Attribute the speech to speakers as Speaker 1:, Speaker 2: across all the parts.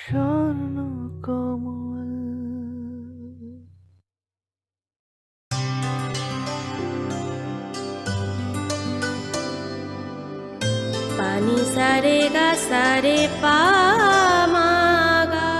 Speaker 1: স্বর্ণ কমল।
Speaker 2: पानी सारे गा सारे पामागा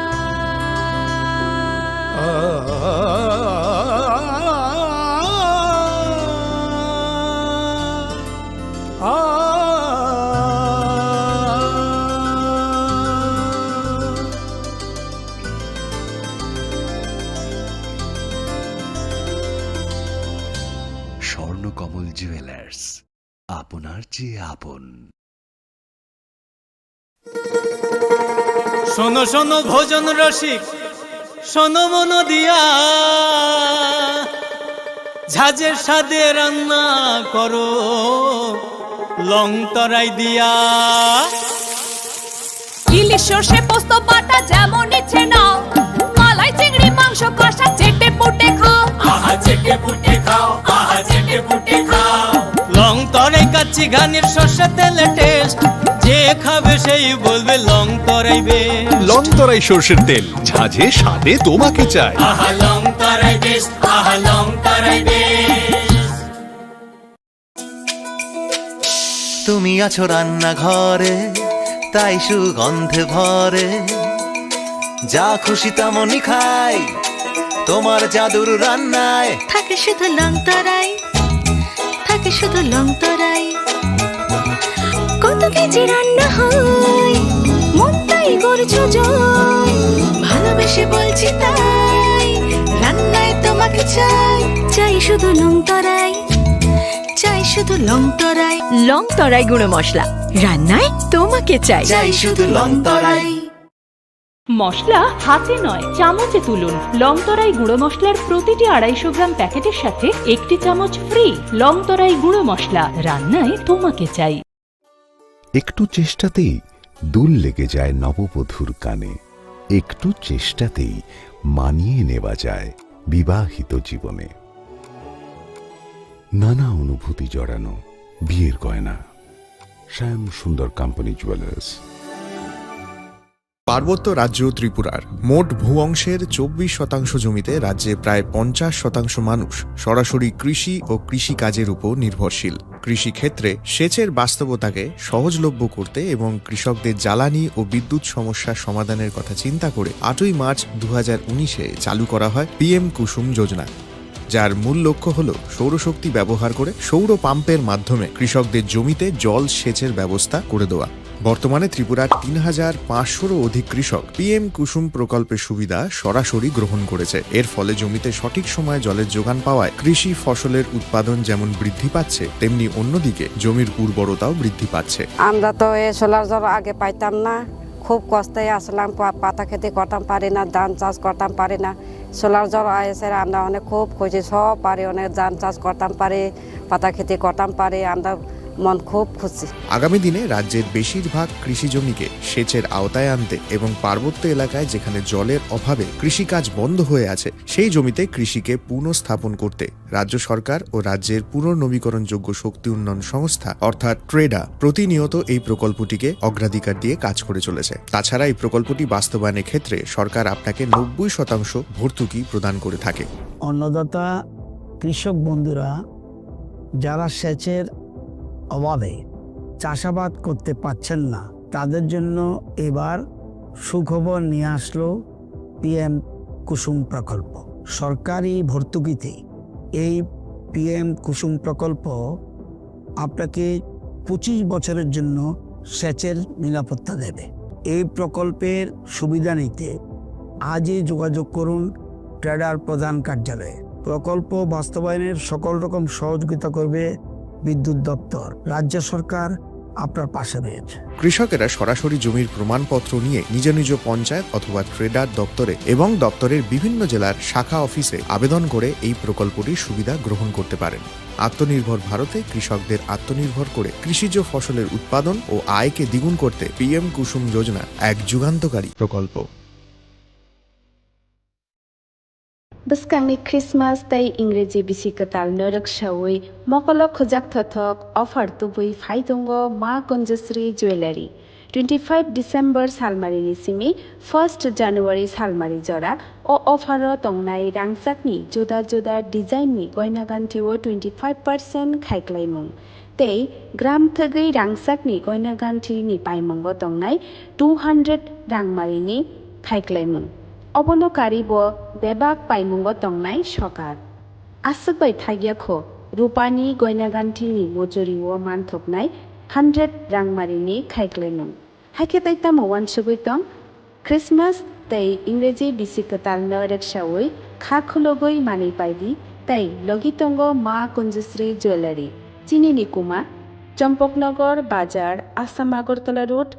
Speaker 3: স্বর্ণকমল জুয়েলার্স, আপনার চেয়ে আপন।
Speaker 4: শোনো শোনো ভোজন রসিক, শোনো মন দিয়া, ঝাঁঝের স্বাদে রান্না করো লং তরাই দিয়া।
Speaker 5: ইলিশ সর্ষে পোস্ত বাটা যেমন ইচ্ছে নাও, মালাই চিংড়ি মাংস কষা চেটে পুটে খাও,
Speaker 4: আহা চেটে পুটে খাও, আহা চেটে পুটে খাও। লং তরাই কাচ্চি ঘানির সর্ষে তেলে টেস্ট, যে খাবে সেই বলবে লং তরাই বেশ।
Speaker 6: লং তরাই সর্ষের তেল, ঝাঁঝে স্বাদে তোমাকে চাই।
Speaker 4: আহা লং তরাই বেশ, আহা লং তরাই বেশ।
Speaker 7: তুমি আছো রান্নাঘরে, তাই সুগন্ধে ভরে, যা খুশি তেমনই খাই তোমার জাদুর রান্নায়।
Speaker 8: থাকে শুধু লং তরাই, থাকে শুধু লং তরাই। কত কেজি রান্না হয়, মনটাই করছো জয়, ভালোবেসে বলছি তাই, রান্নায় তোমাকে চাই, চাই শুধু লং তরাই, চাই শুধু লং তরাই।
Speaker 5: লং তরাই গুঁড়ো মশলা, রান্নায় তোমাকে চাই,
Speaker 7: চাই শুধু লং তরাই।
Speaker 9: মশলা হাতে নয় চামচে তুলুন। লং তরাই গুঁড়ো মশলার প্রতিটি 250 গ্রাম প্যাকেটের সাথে 1টি চামচ ফ্রি। লং তরাই গুঁড়ো মশলা, রান্নায় তোমাকে চাই।
Speaker 3: একটু চেষ্টাতেই দুল লেগে যায় নববধূর কানে, একটু চেষ্টাতেই মানিয়ে নেওয়া যায় বিবাহিত জীবনে। নানা অনুভূতি জড়ানো বিয়ের গয়না। শ্যাম সুন্দর কোম্পানি জুয়েলার্স।
Speaker 10: পার্বত্য রাজ্য ত্রিপুরার মোট ভূ অংশের 24% জমিতে রাজ্যে প্রায় 50% মানুষ সরাসরি কৃষি ও কৃষিকাজের উপর নির্ভরশীল। কৃষিক্ষেত্রে সেচের বাস্তবতাকে সহজলভ্য করতে এবং কৃষকদের জ্বালানি ও বিদ্যুৎ সমস্যা সমাধানের কথা চিন্তা করে 8ই মার্চ 2019-এ চালু করা হয় PM কুসুম যোজনা, যার মূল লক্ষ্য হল সৌরশক্তি ব্যবহার করে সৌর পাম্পের মাধ্যমে কৃষকদের জমিতে জল সেচের ব্যবস্থা করে দেওয়া। বর্তমানে ত্রিপুরার 3500-রও অধিক কৃষক PM কুসুম প্রকল্পের সুবিধা সরাসরি গ্রহণ করেছে। এর ফলে জমিতে সঠিক সময়ে জলের যোগান পাওয়ায় কৃষি ফসলের উৎপাদন যেমন বৃদ্ধি পাচ্ছে, তেমনি অন্যদিকে জমির উর্বরতাও বৃদ্ধি পাচ্ছে।
Speaker 11: আমরা তো এই সোলার জল আগে পাইতাম না, খুব কষ্টে আসলাম, পাতা খেতে করতাম পারি না, ধান চাষ করতাম পারি না। সোলার জল এসে আমরা অনেক খুব খুশি, সব পারি, অনেক ধান চাষ করতাম পারি, পাতা খেতে করতাম পারি, আমরা মন খুব খুশি।
Speaker 10: আগামী দিনে রাজ্যের বেশিরভাগ কৃষি জমিকে সেচের আওতায় আনতে এবং পার্বত্য এলাকায় যেখানে জলের অভাবে কৃষিকাজ বন্ধ হয়ে আছে, সেই জমিতে কৃষিকে পুনঃস্থাপন করতে রাজ্য সরকার ও রাজ্যের পুনর্নবীকরণযোগ্য শক্তি উন্নয়ন সংস্থা অর্থাৎ ট্রেডা প্রতিনিয়ত এই প্রকল্পটিকে অগ্রাধিকার দিয়ে কাজ করে চলেছে। তাছাড়া এই প্রকল্পটি বাস্তবায়নের ক্ষেত্রে সরকার আপনাকে 90% ভর্তুকি প্রদান করে থাকে।
Speaker 12: অন্নদাতা কৃষক বন্ধুরা যারা সেচের অভাবে চাষাবাদ করতে পারছেন না, তাদের জন্য এবার সুখবর নিয়ে আসলো PM কুসুম প্রকল্প। সরকারি ভর্তুকিতে এই PM কুসুম প্রকল্প আপনাকে 25 বছরের জন্য সেচের নিরাপত্তা দেবে। এই প্রকল্পের সুবিধা নিতে আজই যোগাযোগ করুন ট্রেডার প্রধান কার্যালয়ে। প্রকল্প বাস্তবায়নের সকল রকম সহযোগিতা করবে বিদ্যুৎ দপ্তর। রাজ্য সরকার আপনার পাশে রয়েছে।
Speaker 10: কৃষকেরা সরাসরি জমির প্রমাণপত্র নিয়ে নিজ নিজ পঞ্চায়েত অথবা ট্রেডার দপ্তরে এবং দপ্তরের বিভিন্ন জেলার শাখা অফিসে আবেদন করে এই প্রকল্পটির সুবিধা গ্রহণ করতে পারেন। আত্মনির্ভর ভারতে কৃষকদের আত্মনির্ভর করে কৃষিজ ফসলের উৎপাদন ও আয়কে দ্বিগুণ করতে PM কুসুম যোজনা এক যুগান্তকারী প্রকল্প।
Speaker 13: Boskangi Christmas tay Ingreji bisikatal norak shawui mokolo khojak thothok offer tubui phaidongo Ma Kunjasri Jewelry 25 December salmarini simi 1st January salmari jora o offer tongnai rangsakni juda design ni goina ganti o 25% khaiklaimung tei gram thagei rangsakni goina ganti ni paimongo tongnai 200 rangmarini khaiklaimung obono karibo bebak paimongo tongnai sokar asukbai thagyakho rupani goina ganti ni mojuri o manthoknai 100 rangmarini khaiklaimung haiketai tamo wansugoi tong Christmas tei Ingreji bisikatal norekshawoi khakhulogoi mani paidi tei logitongo ma kunjusri jewelry Chinini Kuma Champoknagar Bazar Assam Agartala Road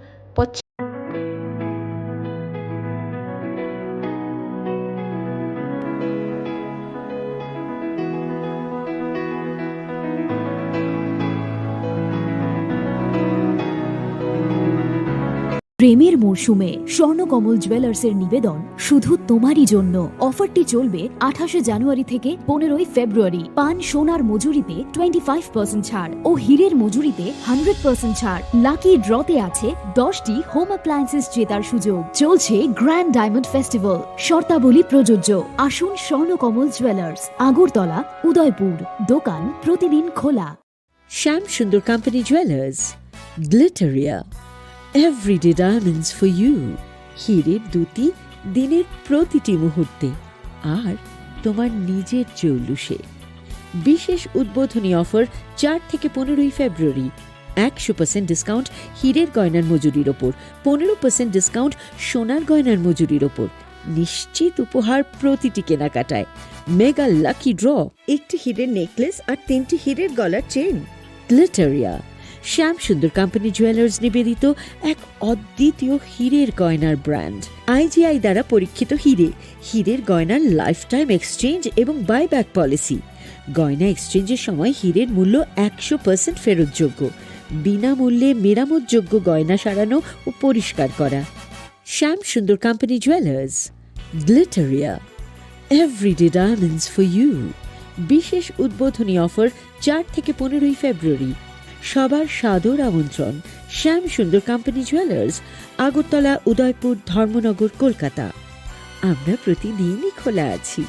Speaker 14: প্রেমের মরশুমে স্বর্ণকমল জুয়েলার্সের নিবেদন শুধু তোমারই জন্য অফারটি চলবে 28 জানুয়ারি থেকে 15 ফেব্রুয়ারি পান সোনার মজুরিতে 25% ছাড় ও হীরের মজুরিতে 100% ছাড় লাকি ড্রতে আছে 10টি হোম অ্যাপ্লায়েন্সেস জেতার সুযোগ চলছে গ্র্যান্ড ডায়মন্ড ফেস্টিভ্যাল শর্তাবলী প্রযোজ্য আসুন স্বর্ণকমল জুয়েলার্স আগরতলা উদয়পুর দোকান প্রতিদিন খোলা
Speaker 15: শ্যাম Sundar company jewellers গ্লিটারিয়া Everyday diamonds for you. হীরের দুতি দিনের প্রতিটি মুহূর্তে আর তোমার নিজের জৌলুসে বিশেষ উদ্বোধনী অফার 4 থেকে 15 ফেব্রুয়ারি 100% ডিসকাউন্ট হীরের গয়নার মজুরির ওপর 15% ডিসকাউন্ট সোনার গয়নার মজুরির ওপর নিশ্চিত উপহার প্রতিটি কেনাকাটায় মেগা লাকি ড্র একটি হীরের নেকলেস আর 3টি হীরের গলার চেন গ্লিটারিয়া শ্যাম সুন্দর কোম্পানি জুয়েলার্স নিবেদিত এক অদ্বিতীয় হীরের গয়নার ব্র্যান্ড IGI দ্বারা পরীক্ষিত হীরের গয়নার লাইফ টাইম এক্সচেঞ্জ এবং বাইব্যাক পলিসি গয়না এক্সচেঞ্জের সময় হীরের মূল্য 100% ফেরতযোগ্য বিনামূল্যে মেরামতযোগ্য গয়না সারানো ও পরিষ্কার করা Shyam Sundar company jewellers Glitteria everyday diamonds for you বিশেষ উদ্বোধনী অফার 4 থেকে 15 ফেব্রুয়ারি সবার সাদর আমন্ত্রণ শ্যাম সুন্দর কোম্পানি জুয়েলার্স আগরতলা উদয়পুর ধর্মনগর কলকাতা আমরা প্রতিদিনই খোলা আছি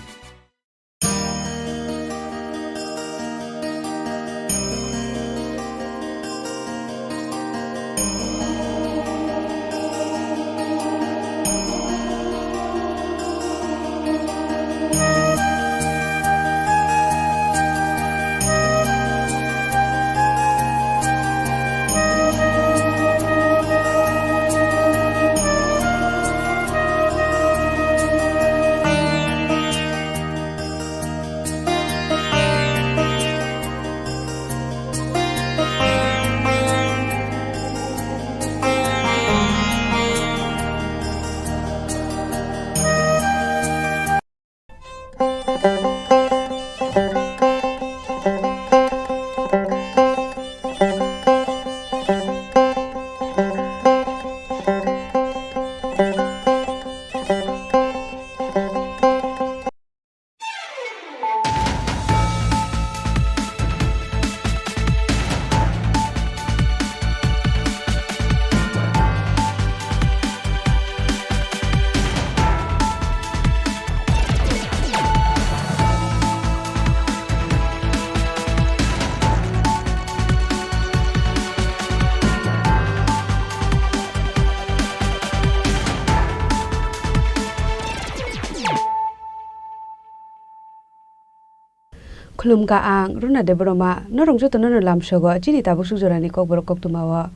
Speaker 11: Khulumka ang runa de broma norong joto no lam sogo chini ta busuk jorani kok borok kok tumawa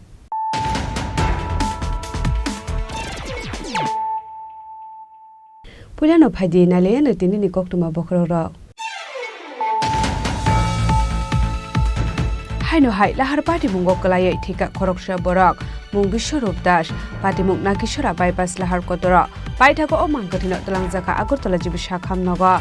Speaker 11: Pulano phaji nale no tini ni kok tuma bokhro ro Haino hai lahar party mungo kalai thika khoroksha borok mung Biswarup Das party mung Nakishora bypass lahar kotora paithako omang kathino talangjaka Agartala jibi shakham nogo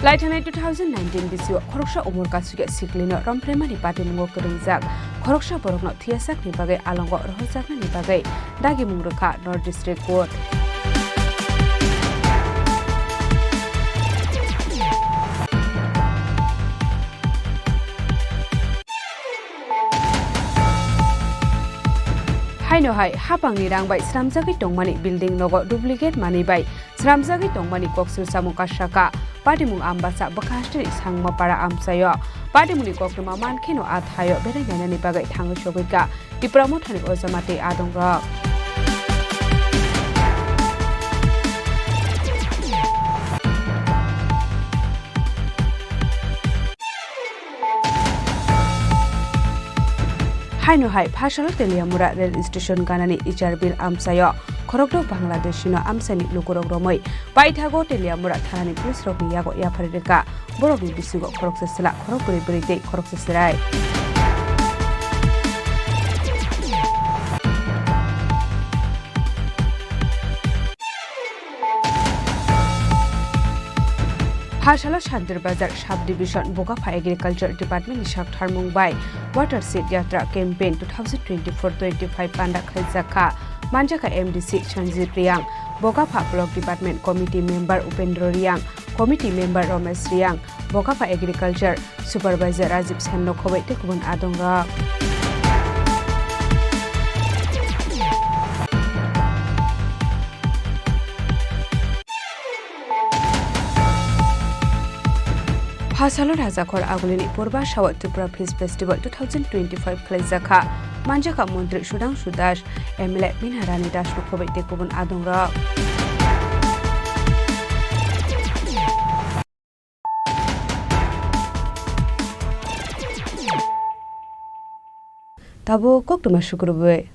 Speaker 11: Laithane 2019 bisio khoroksha umur kasuge siklino rompremani party mungo kringjak khoroksha borokno thiasak ni bagai alongo rohojak ni bagai dagi mungrokha North District Court
Speaker 5: haino hai hapangni rangbai sramjagi tongmani building nogo duplicate mani bai sramjagi tongmani koksul samuka shaka patimung ambasa bakastri sangma para amsayo patimuni koktuma mankheno athayo berenganani bagai thangu shogika ipramothani ozamate adongra haino hai phasalo teliamura rail station ganani ijarbil amsayo khorokdo bangladeshino amsani lukurok romoi paithago teliamura thanani police rokni yago yafarireka borokni bisigo khoroksesela khorokpuri burite khorokseserai Phasalo Shantir Bazar Subdivision Bogapha Agriculture Department ni Shakthar Mumbai Water Seed Yatra Campaign 2024-25 Panda Khaljaka Manjaka MDC Chanjit Riang Bogapha Block Department Committee Member Upendra Riang Committee Member Ramesh Riang Bogapha Agriculture Supervisor Rajiv Senno Khowai Tekubun Adonga Phasalo Rajakhor Agulini Purba Shawat Tripura Peace Festival 2025 Khaljaka Manjaka Mantri Shudang Sudash MLA Minharani Dash Khowai Tekubun Adonga Tabo Koktuma Shukurbe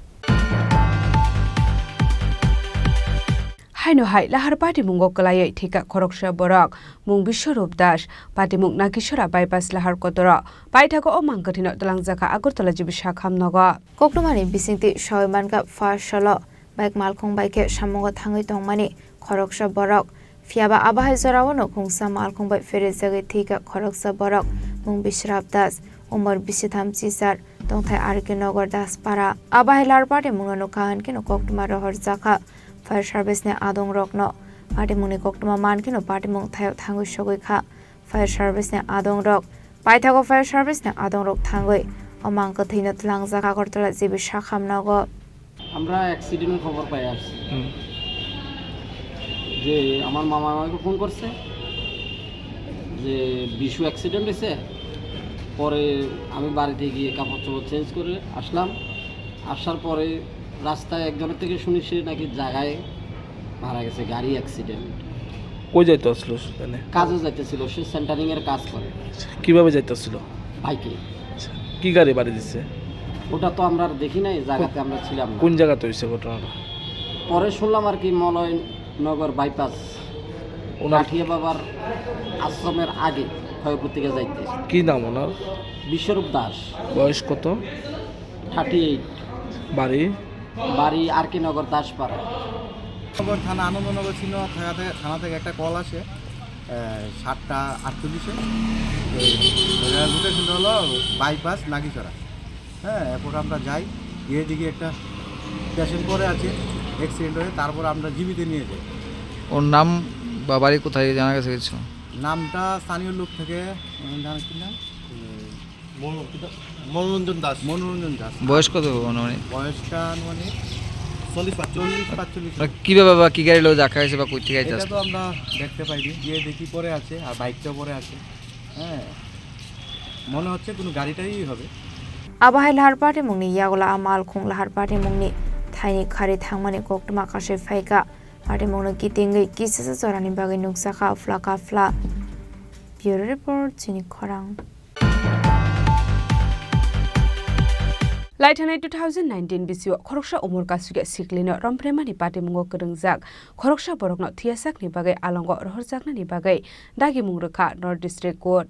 Speaker 5: haino hai lahar party mungo kalai thika khoroksha borak mung Bishwarup Das party mung Nakishora bypass lahar kotora paithago omangkathino talangjaka Agartala jibisha khamnogo
Speaker 16: koktomani bisingti shoymanka phasalo bike malkhong bike samongo thangai tongmani khoroksha borak fiaba abahai jorawono khungsa malkhong bai fere jagi thika khoroksa borak mung Bishwarup Das umar bisitham chisar tongthai arke nogar das para abahai lar party mungano kahan kino koktoma rohor jaka Fire Service ne adong rokno party muni koktuma mankino party mung thayo thangoi sogoi kha Fire Service ne adong rok paithago Fire Service ne adong rok thangoi omangko thina tlangjak Agartala jibi shakhamnago
Speaker 17: আমরা অ্যাক্সিডেন্টের খবর পাই আসছি যে আমার মামা আমাকে phone করছে যে বিশু অ্যাক্সিডেন্ট হয়েছে পরে আমি বাড়িতে গিয়ে কাপড় চোপড় চেঞ্জ করে আসলাম আসার পরে রাস্তায় একজনের থেকে শুনি সে নাকি জায়গায় মারা গেছে গাড়ি অ্যাক্সিডেন্ট
Speaker 18: কই যাইতে আসলো মানে
Speaker 17: কাজে যাইতেছিল সে সেন্টারিং এর কাজ করে
Speaker 18: কিভাবে যাইতেছিল
Speaker 17: বাইকে
Speaker 18: কি গাড়ি বাড়ি দিচ্ছে
Speaker 17: ওটা তো আমরা দেখি নাই জায়গাতে আমরা ছিলাম
Speaker 18: কোন জায়গাতে হইছে ঘটনাটা
Speaker 17: পরে শুনলাম আর কি মলয় নগর বাইপাস কাঠিয়া বাবার আশ্রমের আগে ক্ষয়প্রতিকে যাইতে
Speaker 18: কি নাম ওনার
Speaker 17: বিশ্বরূপ দাস
Speaker 18: বয়স কত
Speaker 17: 38
Speaker 18: বাড়ি
Speaker 17: বাড়ি আর কে নগর দাসপাড়া
Speaker 19: নগর থানা আনন্দনগর ছিল থানা থেকে একটা কল আসে 7:48 লোকেশন হলো বাইপাস নাগিচড়া হ্যাঁ এরপর আমরা যাই গিয়ে দিকে একটা পেশেন্ট পরে আছে অ্যাক্সিডেন্ট হয়ে তারপর আমরা জীবিত নিয়ে যাই
Speaker 20: ওর নাম বা বাড়ি কোথায় জানা গেছে কিছু
Speaker 19: নামটা স্থানীয় লোক থেকে জানা কি না মনোরঞ্জন দাস
Speaker 20: বয়স কত মানে
Speaker 19: বয়সটা মানে 40-45
Speaker 20: কিভাবে বা কি গাড়ি লোক দেখা গেছে বা কই থেকে আইছে
Speaker 19: এটা তো আমরা দেখতে পাইনি গিয়ে দেখি পরে আছে আর বাইকটা পরে আছে হ্যাঁ মনে হচ্ছে কোনো গাড়িটাই হবে
Speaker 16: abahai lahar party mungni yagola amal khung lahar party mungni thaini khari thangmani koktoma kashe phaika party mungno kitingai kisasa chorani bagai nuksakha flaka fla bureau report chini khorang
Speaker 5: Laitanai 2019 bisio khoroksha umur kasuge siklino rompremani party mungo krengjak khoroksha borokno thiasak ni bagai alongo rohorjakna ni bagai dagi mungrokha North District Court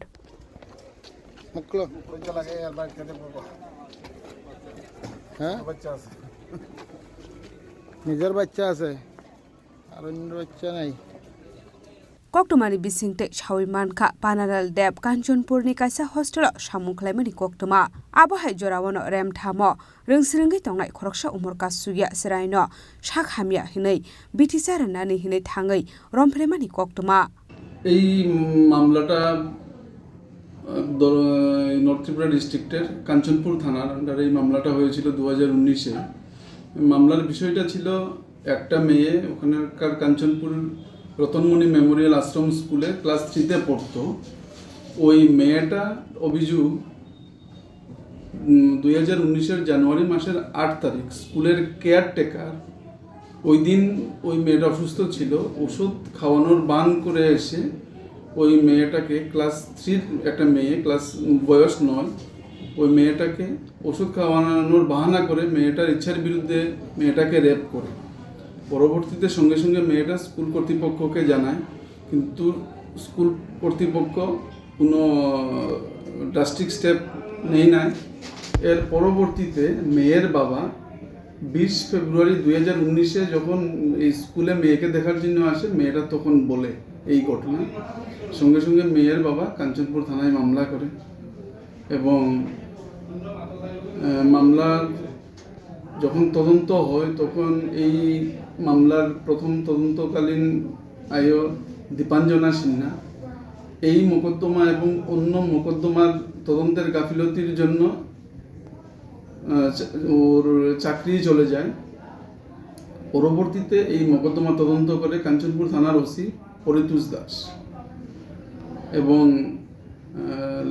Speaker 19: মুকলো কোনটা লাগে আর bike খেতে পারবো হ্যাঁ বাচ্চা আছে নিজের বাচ্চা আছে আর অন্য বাচ্চা নাই
Speaker 5: Koktomani bisingte Shawimanka Panaral Deb Kanchanpurni kaisa hostel samungkhlaimani koktoma abahai jorawono rem thamo ringsringi tongnai khoroksha umur kasugia seraino shakhamia hinai bitisar nani hinai thangai rompremani koktoma
Speaker 21: এই মামলাটা নর্থ ত্রিপুরা ডিস্ট্রিক্টের কাঞ্চনপুর থানার আন্ডারে এই মামলাটা হয়েছিল 2019-এ মামলার বিষয়টা ছিল একটা মেয়ে ওখানকার কাঞ্চনপুর রতনমণি মেমোরিয়াল আশ্রম স্কুলে ক্লাস 3-তে পড়তো। ওই মেয়েটা অভিযোগ 2019-এর জানুয়ারি মাসের 8 তারিখ স্কুলের কেয়ারটেকার ওই দিন ওই মেয়েটা অসুস্থ ছিল, ওষুধ খাওয়ানোর বান করে এসে ওই মেয়েটাকে ক্লাস 3 একটা মেয়ে ক্লাস বয়স 9 ওই মেয়েটাকে ওষুধ খাওয়ানোর বাহানা করে মেয়েটার ইচ্ছার বিরুদ্ধে মেয়েটাকে রেপ করে। পরবর্তীতে সঙ্গে সঙ্গে মেয়েটা স্কুল কর্তৃপক্ষকে জানায়, কিন্তু স্কুল কর্তৃপক্ষ কোনো ড্রাস্টিক স্টেপ নেই নাই। এর পরবর্তীতে মেয়ের বাবা 20 ফেব্রুয়ারি 2019-এ যখন এই স্কুলে মেয়েকে দেখার জন্য আসে, মেয়েটা তখন বলে এই ঘটনা। সঙ্গে সঙ্গে মেয়ের বাবা কাঞ্চনপুর থানায় মামলা করে এবং মামলার যখন তদন্ত হয় তখন এই মামলার প্রথম তদন্তকালীন আয়ো দীপাঞ্জনা সিনহা এই মোকদ্দমা এবং অন্য মোকদ্দমার তদন্তের গাফিলতির জন্য ওর চাকরি চলে যায়। পরবর্তীতে এই মোকদ্দমা তদন্ত করে কাঞ্চনপুর থানার ওসি পরিতোষ দাস এবং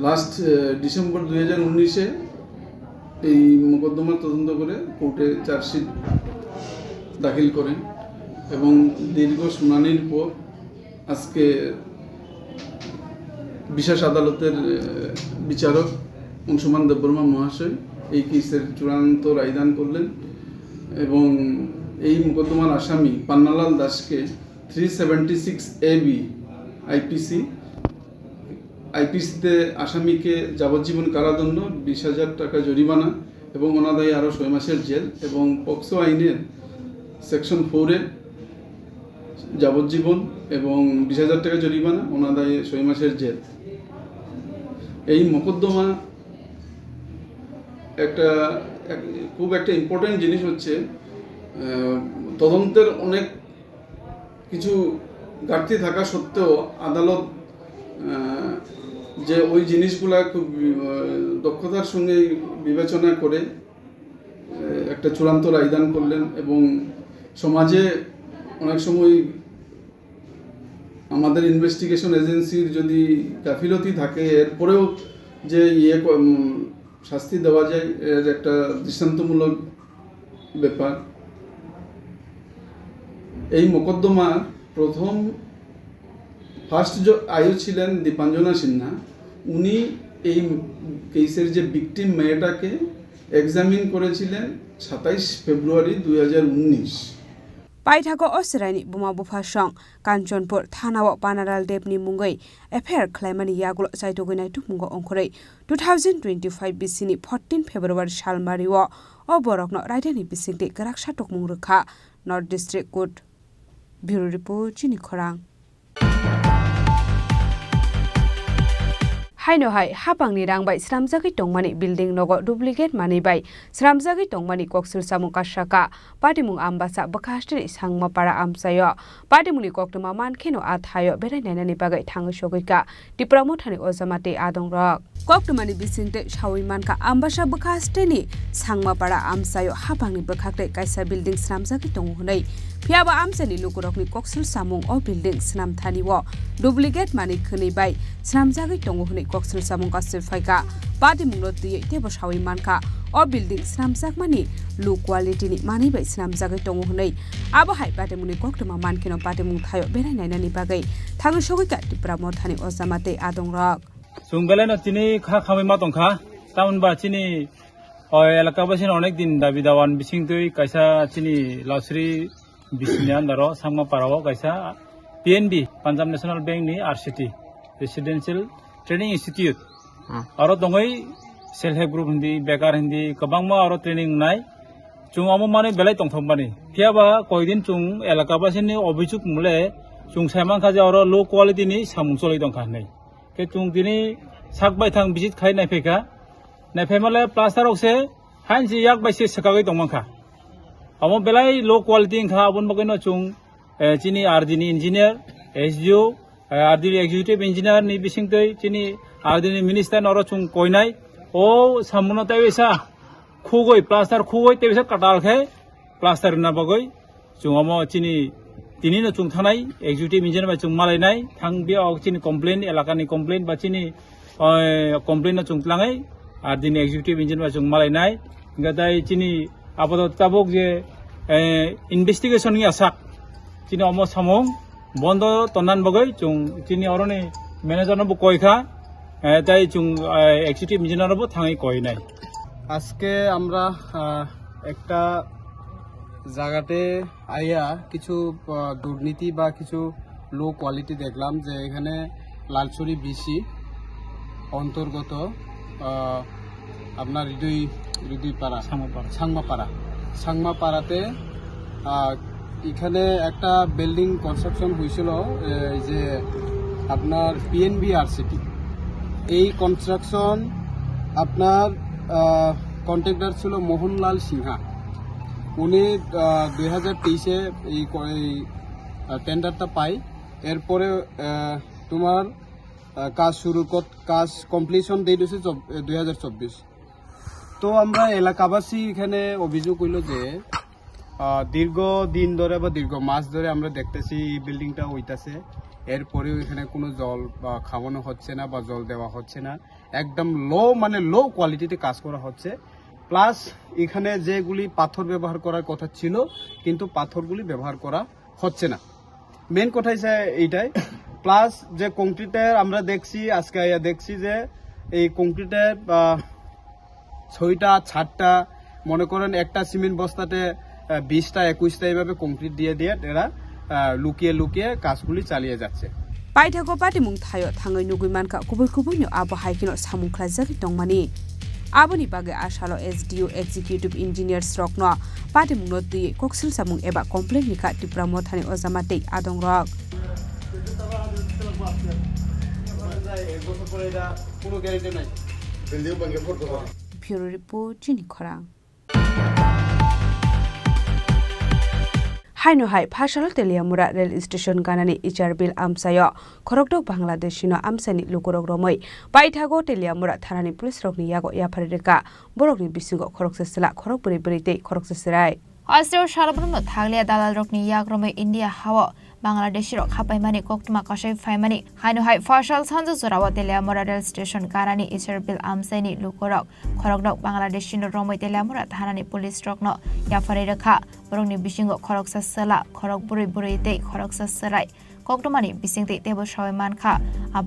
Speaker 21: লাস্ট ডিসেম্বর 2019-এ এই মোকদ্দমা তদন্ত করে কোর্টে চার্জশিট দাখিল করেন এবং দীর্ঘ শুনানির পর আজকে বিশেষ আদালতের বিচারক অংশুমান দেববর্মা মহাশয় এই কেসের চূড়ান্ত রায়দান করলেন এবং এই মোকদ্দমার আসামি পান্নালাল দাসকে 376 AB আইপিসিতে আসামিকে যাবজ্জীবন কারাদণ্ড, 20,000 টাকা জরিমানা এবং অনাদায়ী আরও 6 মাসের জেল এবং পক্সো আইনের সেকশন 4-এ যাবজ্জীবন এবং 20,000 টাকা জরিমানা, অনাদায়ী 6 মাসের জেল। এই মোকদ্দমা খুব একটা ইম্পর্টেন্ট জিনিস হচ্ছে তদন্তের অনেক কিছু ঘাটতি থাকা সত্ত্বেও আদালত যে ওই জিনিসগুলা খুব দক্ষতার সঙ্গে বিবেচনা করে একটা চূড়ান্ত রায়দান করলেন এবং সমাজে অনেক সময় আমাদের ইনভেস্টিগেশন এজেন্সির যদি গাফিলতি থাকে এরপরেও যে শাস্তি দেওয়া যায় এর একটা দৃষ্টান্তমূলক ব্যাপার। এই মোকদ্দমার প্রথম ফার্স্ট আয়ু ছিলেন দীপাঞ্জনা সিনহা। উনি এই কেসের যে ভিকটিম মেয়েটাকে এক্সামিন করেছিলেন 27 ফেব্রুয়ারি 2019।
Speaker 5: पाइथाको असराइनि बुमा बुफासं काञ्चनपुर थानाव पानाराल देवनि मुङै एफआइआर खालामनानै यागुल साइटोगैनाय तुमुंगो अंखरै 2025 बिसिनि 14 फेब्रुवारि सालमारिव अबरकनो रायदानि बिसिंति गराक साटक मुं रोखा north district court bureau report चिनि खरां हाइनो हाय हापांनि रांबाय स्रामजागै टंमानि बिल्डिं नगो डुप्लिकेट मानिबाय स्रामजागै टंमानि कक्सुल सामुं कासाका पाटिमुं आम्बासा बखास्टेनि सांमापारा आमसायो पाटिमुनि कक्टमा मानखेनो आथायो बेरायनायनानि बागै थाङो सगैका दिप्रामथानि अजामाते आदंरक कक्टमानि बिसिंते सावै मानका आम्बासा बखास्टेनि सांमापारा आमसायो हापांनि बखाक्ते कायसा बिल्डिं स्रामजागै टंगो हनै फियाबा आमसानि लुकुरकनि कक्सुल सामुं अ बिल्डिं स्नामथानिवो डुप्लिकेट मानि खनैबाय स्रामजागै टंगो हनै कक्सुल सामुं कासे फाइका पाटिमुंनो दियै तेबो सावै मानका अ बिल्डिं स्नामजाग मानि लो क्वालिटीनि मानिबाय स्नामजागै टंगो हनै आबहाय पाटिमुनि कक्टमा मानखेनो पाटिमुं थायो बेरायनायनानि बागै थाङो सगैका दिप्रामथानि अजामाते आदंरक
Speaker 1: सुंगलेनो चिनि खा खामै मा दंखा टाउन बा चिनि एलाका बासिन अनेक दिन दाबि दावान बिसिंतै कायसा चिनि लाउसरी बिसिनि आन्दाराव Sangma पाराव कायसा PNB Punjab national bank नि आरसीटी रेसिडेंशियल ट्रेनिंग इंस्टीट्यूट आरो दङै सेल्फ हेल्प ग्रुप हिंदी बेकार हिंदी गोबांमा आरो ट्रेनिंग नाय जों आमो माने बेलाय दंथंबानि फियाबा कयदिन जों एलाका बासिनि अभिजुग मुले जों सायमान खाजे आरो लो क्वालिटी नि सामुं चलै दंखा नै के जों दिनै साकबाय थां विजिट खाय नायफैका नायफैमाले प्लास्टार अक्से हानजि याक बायसे सकागै दंमांखा आमो बेलाय लो क्वालिटी इंखा आबन बगैनो जों चिनि आरडीनि इंजिनियर एसडीओ आरडीनि एक्जिक्यूटिव इंजिनियर नि बिसिंतै चिनि आरडीनि मिनिस्टार नरो जों कयनाय ओ सामुनो तायबेसा खुगै plaster खुगै तायबेसा काटालखै plaster na bagoi chung amo chini tini no chung thanai executive engineer ba chung malai nai thang bia ok chini complaint elaka ni complaint ba chini complaint na chung tlangai ar din executive engineer ba chung malai nai gadai chini apatot tabok je investigation ni asak chini amo samong bondo tonan bagoi chung chini oroni manager no koi kha তাই চুং executive ইঞ্জিনিয়ারবো থাঙাই কই নাই
Speaker 19: আজকে আমরা একটা জায়গাতে আইয়া কিছু দুর্নীতি বা কিছু লো কোয়ালিটি দেখলাম যে এখানে লালছড়ি বিসি অন্তর্গত আপনার হৃদয়পাড়া সাংমাপাড়াতে এখানে একটা বিল্ডিং কনস্ট্রাকশন হয়েছিল যে আপনার পিএনবি আরসিটি এই কনস্ট্রাকশন আপনার কন্ট্রাক্টর ছিল মোহনলাল সিনহা উনি 2023-এ এই টেন্ডারটা পাই এরপরে তোমার কাজ কমপ্লিশন ডেট হচ্ছে 2024 তো আমরা এলাকাবাসী এখানে অভিযোগ হইল যে দীর্ঘ দিন ধরে বা দীর্ঘ মাস ধরে আমরা দেখতেছি এই বিল্ডিংটা হইতাছে এরপরেও এখানে কোনো জল খাওয়ানো হচ্ছে না বা জল দেওয়া হচ্ছে না একদম লো কোয়ালিটিতে কাজ করা হচ্ছে প্লাস এখানে যেগুলি পাথর ব্যবহার করার কথা ছিল কিন্তু পাথরগুলি ব্যবহার করা হচ্ছে না মেন কথা হচ্ছে এইটাই প্লাস যে কংক্রিটের আমরা দেখছি আজকে দেখছি যে এই কংক্রিটের 6টা 7টা মনে করেন একটা সিমেন্ট বস্তাতে 20টা 21টা এইভাবে কংক্রিট দিয়ে এরা লুকিয়ে কাজগুলি চালিয়ে যাচ্ছে
Speaker 5: পাইথাগো পাটিমুং থায়ো থাङै नुगुइ मानका कुबै कुबैनो आबो हाइकिनो सामुं ख्लाजागि दंमानि आबोनि बागै आसालो एसडिओ एक्जिक्यूटिव इंजिनियर स्रकनो पाटिमुं नो दुइ कक्सिल सामुं एबा कमप्लेन निखा टिप्रा मथानि अजामाते आदं रक ब्यूरो रिपोर्ट चिनि खरां हाइनोहाय फाशाल तेलियामुरा रेल स्टेशन गानानि इचार बिल आमसायो खरकदक बांग्लादेशिनो आमसानि लुकुरक रमै पाइथागो तेलियामुरा थानानि पुलिस रकनि यागो याफारिरेका बरकनि बिसिगो खरकसेसला खरक बोरै बोरैते खरकसेसराय
Speaker 16: अस्ट्रेलिया सालब्रनो थागलिया दालाल रकनि याग्रमै इन्डिया हाव बांग्लादेशी रक खापाइमानि कोक्तमा कसै फाइमानि हाइनोहाय फाशाल सानजो जरावा तेलियामुरा रेल स्टेशन गानानि इचार बिल आमसानि लुकुरक खरकदक बांग्लादेशिनो रमै तेलियामुरा थानानि पुलिस रकनो याफारिरेका बरकनि बिसिगो खरकसेसला खरक बोरै बोरैते खरकसेसराय कोक्तमानि बिसिंते तेबो सय मानखा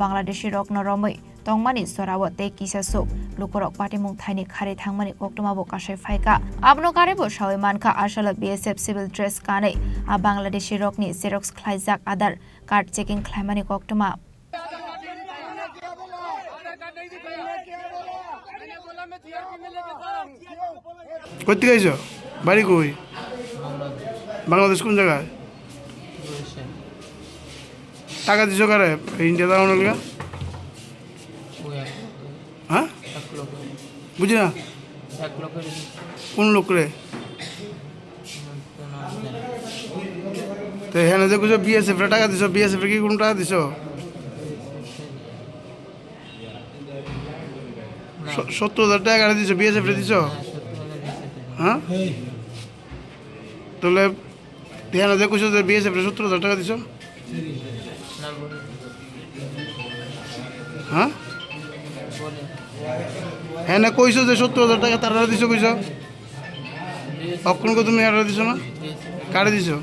Speaker 16: बांग्लादेशी रकनो रमै तंगमानि सराव ते किसासुक लुकुरक पाटिमुं थाइनि खारि थांमानि कोक्तमाबो कासै फाइका आबनो कारेबो सय मानखा आसल बीएसएफ सिविल ड्रेस कानै बांग्लादेशी रकनि जेरक्स ख्लाइजाक आधार कार्ड चेकिं ख्लाइमानि कोक्तमा
Speaker 2: কইতে গাইছো বাড়ি কই বাংলাদেশ কোন জায়গায় টাকা দিছো কারে ইন্ডিয়া যাওয়ার লাগা হ্যাঁ বুঝি না কোন লোক রে তো হ্যাঁ যে কিছু বিএসএফ রে টাকা দিছো বিএসএফ রে কি কোন টাকা দিছো 70,000 টাকা দিছো বিএসএফ রে দিছো হ্যাঁ তাহলে ধ্যান যে কিছু বিএসএফ রে 70,000 টাকা দিছো হ্যাঁ হ্যাঁ না কইছো যে 70,000 টাকা তারা দিছো কইছো অক্ষণকে তুমি আর দিছো না কারে দিছো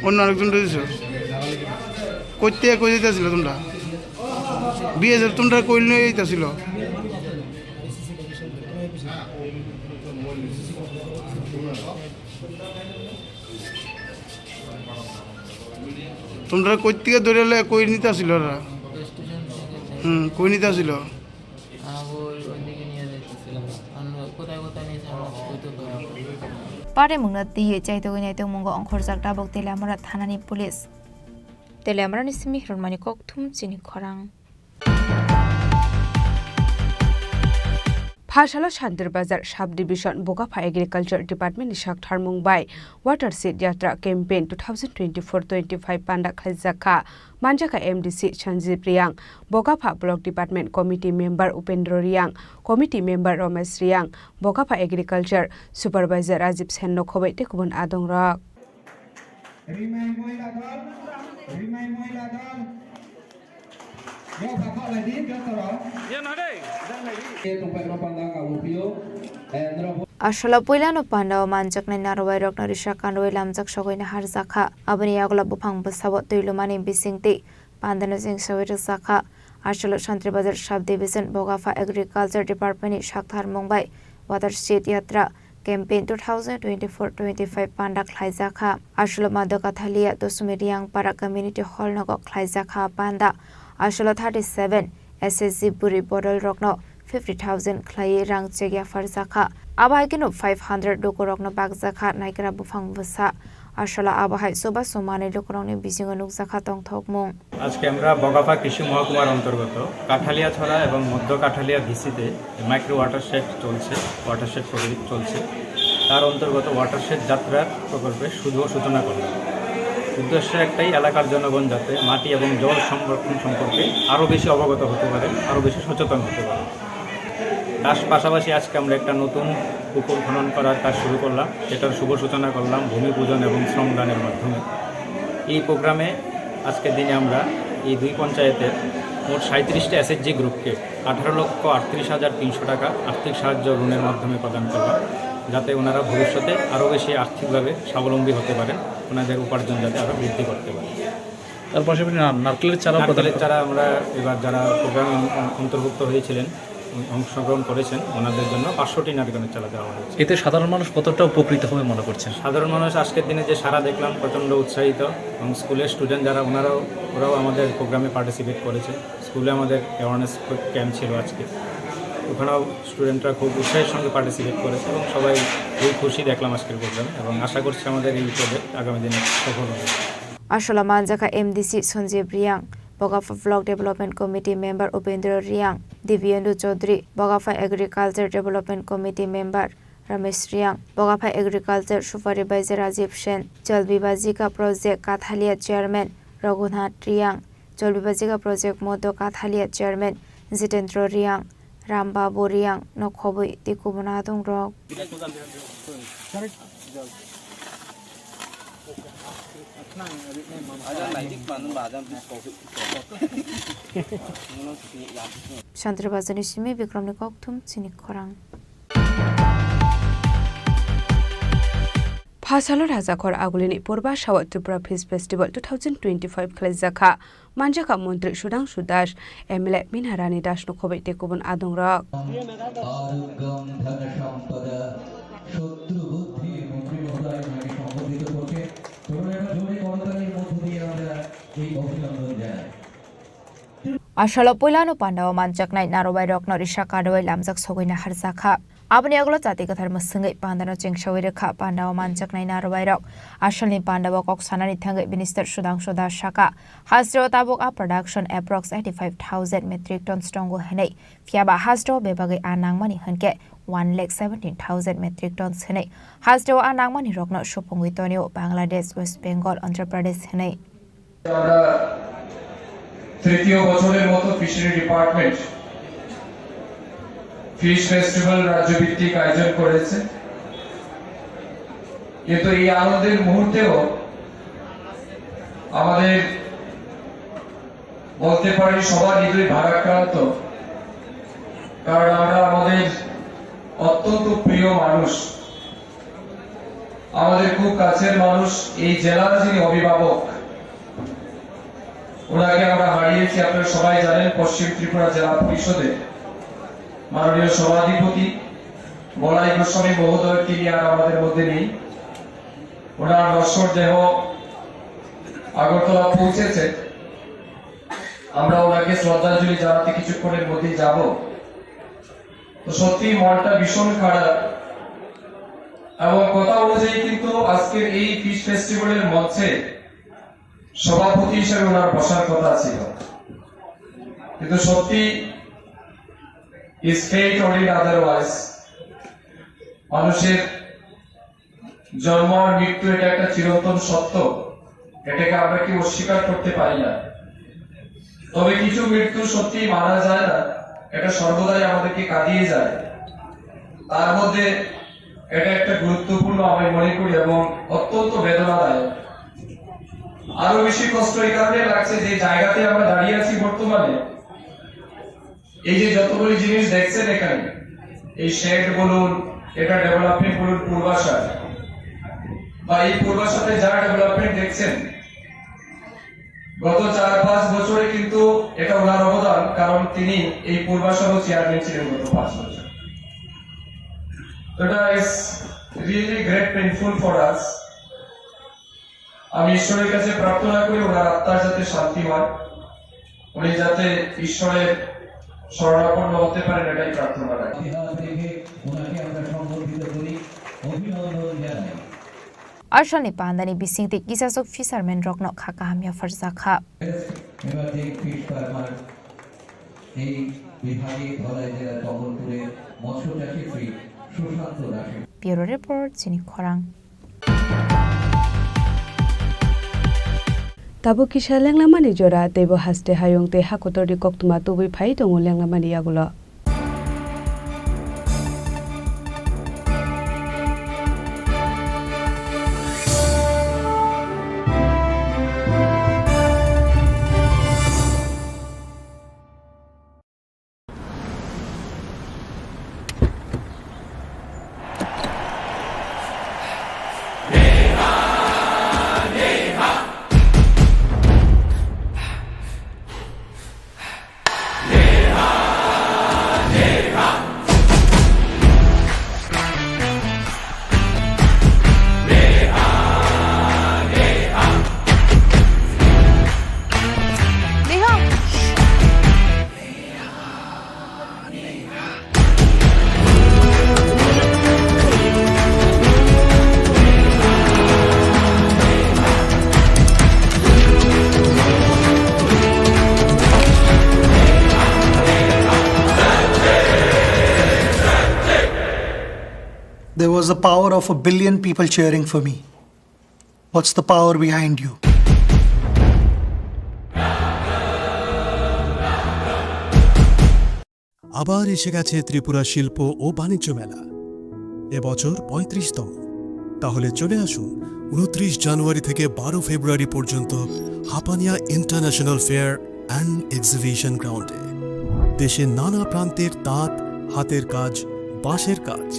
Speaker 2: অন্য আরেকজন দিছো কইতে কই দিতেছিল তোমরা বিএসএফ তোমরা কইল নিয়ে যাইতাছিল তোমরা কই থেকে ধরে কই নিতে আসিল ওরা কই নিতে আসিল
Speaker 16: पारे मुंगना दिए चाइतो गने तो मुंगो अंखर जागटा बक तेलियामुरा थानानि पुलिस तेलियामुरानि सिमि हिरनमानि कक्थुम चिनि खरां
Speaker 5: Phasala Shantir Bazar Sub Division Bogapha Agriculture Department ni Shakthar Mumbai Water Seed Yatra Campaign 2024-25 Panda Khaizaka Manjaka MDC Sanjeev Riang Bogapha Block Department Committee Member Upendra Riang Committee Member Ramesh Riang Bogapha Agriculture Supervisor Rajiv Sen Khobei Tekubun Adong Rak
Speaker 16: Ashala Puilano Panda Manjak Narawai Rock Narisha Kandoi Lamjak Shogoin Harzaka Abani Agla Bupang Basabo Tulumani Bisingti Pandana Sing Shawita Saka Ashala Shantri Bazar Shab Division Bogapha Agriculture Department Shakthar Mumbai Watershed Yatra Campaign 2024-25 Panda Klaizaka Ashala Madoka Thalia Dosumiriang Para Community Hall Nogo Klaizaka Panda Ashala 37 SSG Buri Bodol Rockno 50,000 Klai Rang Chegia Farzaka Abagino 500 Dokorokno Bagzaka Naikra Bufang Busa Ashala Abahai Soba Somani Lokoroni Bisingonuk Zaka Tong Tokmong
Speaker 6: আজকে আমরা বগাফা কৃষি মহকুমার অন্তর্গত কাঠালিয়াছড়া এবং মধ্য Kathalia ভিসিতে micro watershed চলছে watershed project চলছে তার অন্তর্গত ওয়াটারশেড যাত্রার প্রকল্পে শুভ সূচনা করলাম উদ্দেশ্য একটাই এলাকার জনগণ যাতে মাটি এবং জল সংরক্ষণ সম্পর্কে আরও বেশি অবগত হতে পারে আরও বেশি সচেতন হতে পারে তার পাশাপাশি আজকে আমরা একটা নতুন পুকুর খনন করার কাজ শুরু করলাম সেটার শুভ সূচনা করলাম ভূমি পূজন এবং শ্রমদানের মাধ্যমে এই প্রোগ্রামে আজকের দিনে আমরা এই দুই পঞ্চায়েতের মোট 37টা এসএসজি গ্রুপকে 18,38,300 টাকা আর্থিক সাহায্য ঋণের মাধ্যমে প্রদান করলাম যাতে ওনারা ভবিষ্যতে আরও বেশি আর্থিকভাবে স্বাবলম্বী হতে পারেন ওনাদের উপার্জন যাতে আরও বৃদ্ধি করতে পারে
Speaker 18: তার পাশাপাশি নারকেলের
Speaker 6: চারা আমরা এবার যারা প্রোগ্রামে অন্তর্ভুক্ত হয়েছিলেন অংশগ্রহণ করেছেন ওনাদের জন্য 500টি নারকেলের চারা দেওয়া হয়েছে
Speaker 18: এতে সাধারণ মানুষ কতটা উপকৃত হবে মনে করছেন
Speaker 6: সাধারণ মানুষ আজকের দিনে যে সারা দেখলাম প্রচণ্ড উৎসাহিত এবং স্কুলের স্টুডেন্ট যারা ওরাও আমাদের প্রোগ্রামে পার্টিসিপেট করেছে স্কুলে আমাদের অ্যাওয়ারনেস ক্যাম্প ছিল আজকে ওখানেও স্টুডেন্টরা খুব উৎসাহের সঙ্গে পার্টিসিপেট করেছে এবং সবাই খুব খুশি দেখলাম আজকের প্রোগ্রামে এবং আশা করছি আমাদের এই প্রজেক্ট আগামী দিনে সফল হবে
Speaker 16: Ashala Manjaka MDC Sanjeev Riang Bogapha Vlog Development Committee Member Upendra Riang Divyendu Chaudhary Bogapha Agriculture Development Committee Member Ramesh Riang Bogapha Agriculture Supervisor Rajiv Sen Jalbibajika Project Kathalia Chairman Raghunath Riang Jalbibajika Project Modo Kathalia Chairman Jitendra Riang Rambabu Riang Nokhobui Tikubunadong Rok Chandrabazani Simi Vikram Nikoktum Chinik Korang
Speaker 5: Phasala Rajakor Agulini Purba Shawat Tripura Peace Festival 2025 Khlaizaka Manjaka Montri Sudang Sudash MLA Minharani Dash Nokhobei Tekubun Adong Rak
Speaker 16: Ashala Puilano Panda Manjak Nai Narawai Rock Narisha Kandoi Lamjak Sogoina Harzaka Abani Aglo Jati Kathar Masangai Pandano Jengshawiraka Panda Manjak Nai Narawai Rock Ashalni Panda Bokok Sanani Thangai Minister Sudang Suda Shaka Hasdro Tabok A production approx 85,000 metric tons Tongo Henei Fiaba Hasdro Bebagi Anangmani Hanke 1,17,000 metric tons Henei Hasdro Anangmani Rock Not Shopongwitonio Bangladesh West Bengal Andhra Pradesh Henei
Speaker 22: তৃতীয় বছরের মতো fishery department fish festival রাজ্যভিত্তিক আয়োজন করেছে কিন্তু এই আনন্দের মুহূর্তেও আমাদের বলতে পারি সবার হৃদয় ভারাক্রান্ত কারণ আমরা আমাদের অত্যন্ত প্রিয় মানুষ আমাদের খুব কাছের মানুষ এই জেলার যিনি অভিভাবক ওনাকে আমরা হারিয়েছি আপনারা সবাই জানেন পশ্চিম ত্রিপুরা জেলা পরিষদের মাননীয় সভাধিপতি বলাই গোস্বামী মহোদয় তিনি আর আমাদের মধ্যে নেই ওনার নশ্বর দেহ আগরতলা পৌঁছেছে আমরা ওনাকে শ্রদ্ধাঞ্জলি জানাতে কিছুক্ষণের মধ্যেই যাব তো সত্যি মনটা ভীষণ খারাপ এবং কথা অনুযায়ী কিন্তু আজকের এই ফিশ ফেস্টিভ্যালের মঞ্চে সভাপতি হিসেবে ওনার বসার কথা ছিল কিন্তু সত্যি is fate ordained otherwise. মানুষের জন্ম আর মৃত্যু এটা একটা চিরন্তন সত্য, এটাকে আমরা কি অস্বীকার করতে পারি না। তবে কিছু মৃত্যু সত্যি মানা যায় না, এটা সর্বদাই আমাদেরকে কাঁদিয়ে যায়। তার মধ্যে এটা একটা গুরুত্বপূর্ণ আমি মনে করি এবং অত্যন্ত বেদনাদায়ক। আরো বেশি কষ্ট এই কারণে লাগছে যে জায়গাতে আমরা দাঁড়িয়ে আছি বর্তমানে, এই যে যতগুলি জিনিস দেখছেন এখানে, এই শেড বলুন, এটা ডেভেলপমেন্ট বলুন পূর্বাশায়, বা এই পূর্বাশাতে যা ডেভেলপমেন্ট দেখছেন গত 4-5 বছরে কিন্তু এটা ওনার অবদান, কারণ তিনি এই পূর্বাশারও চেয়ারম্যান ছিলেন গত 5 বছর। এটা is really great painful for us. আমি ঈশ্বরের কাছে প্রার্থনা করি ওনার আত্মার যাতে শান্তি হয়, উনি যাতে ঈশ্বরের শরণাপন্ন হতে পারেন, এটাই প্রার্থনা রাখি।
Speaker 16: Arshani Pandani bisingti kisasok fisherman rokno khaka hamya farza kha. Bureau Report, Jini Khorang.
Speaker 5: Tabo kisha lenglamani jora tebo haste hayong te hakotori koktuma tubi phai tongo lenglamani yagulo.
Speaker 4: There was the power of 1 billion people cheering for me. What's the power behind you?
Speaker 8: আবার এসে গেছে ত্রিপুরা শিল্প ও বাণিজ্য মেলা, এবছর 35তম। তাহলে চলে আসুন 29 জানুয়ারি থেকে 12 ফেব্রুয়ারি পর্যন্ত Hapania international fair and exhibition গ্রাউন্ডে। দেশের নানা প্রান্তের তাঁত, হাতের কাজ, বাঁশের কাজ,